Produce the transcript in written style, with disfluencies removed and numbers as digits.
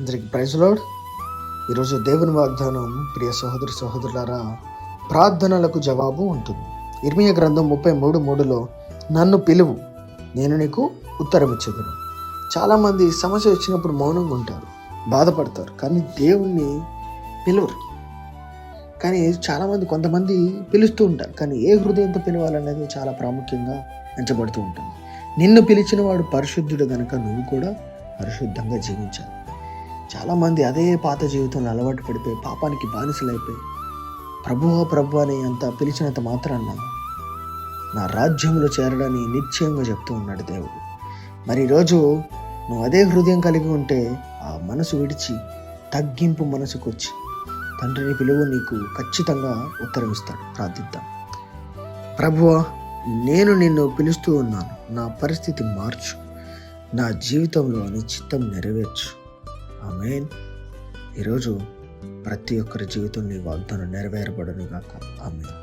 అందరికి praise lord. ఈరోజు దేవుని వాగ్దానం, ప్రియ సహోదరి సహోదరులారా, ప్రార్థనలకు జవాబు ఉంటుంది. ఇర్మీయా గ్రంథం 33:3లో నన్ను పిలువు, నేను నీకు ఉత్తరం ఇచ్చేదను. చాలామంది సమస్య వచ్చినప్పుడు మౌనంగా ఉంటారు, బాధపడతారు, కానీ దేవుణ్ణి పిలువరు. కానీ కొంతమంది పిలుస్తూ ఉంటారు, కానీ ఏ హృదయంతో పిలవాలనేది చాలా ప్రాముఖ్యంగా ఎంచబడుతూ ఉంటుంది. నిన్ను పిలిచిన వాడు పరిశుద్ధుడు గనుక నువ్వు కూడా పరిశుద్ధంగా జీవించాలి. చాలామంది అదే పాత జీవితంలో అలవాటు పడిపోయి పాపానికి బానిసలైపోయి ప్రభు అని అంత పిలిచినంత మాత్రాన నా రాజ్యంలో చేరడాన్ని నిశ్చయంగా చెప్తూ ఉన్నాడు దేవుడు. మరి ఈరోజు నువ్వు అదే హృదయం కలిగి ఉంటే ఆ మనసు విడిచి తగ్గింపు మనసుకు వచ్చి తండ్రిని పిలువు, నీకు ఖచ్చితంగా ఉత్తరం ఇస్తాడు. ప్రార్థిద్దాం. ప్రభువా, నేను నిన్ను పిలుస్తూ ఉన్నాను, నా పరిస్థితి మార్చు, నా జీవితంలో నీ చిత్తం నెరవేర్చు. ఆమేన్. ఈరోజు ప్రతి ఒక్కరి జీవితంలో ఈ వాగ్దానం నెరవేరబడును గాక. ఆమేన్.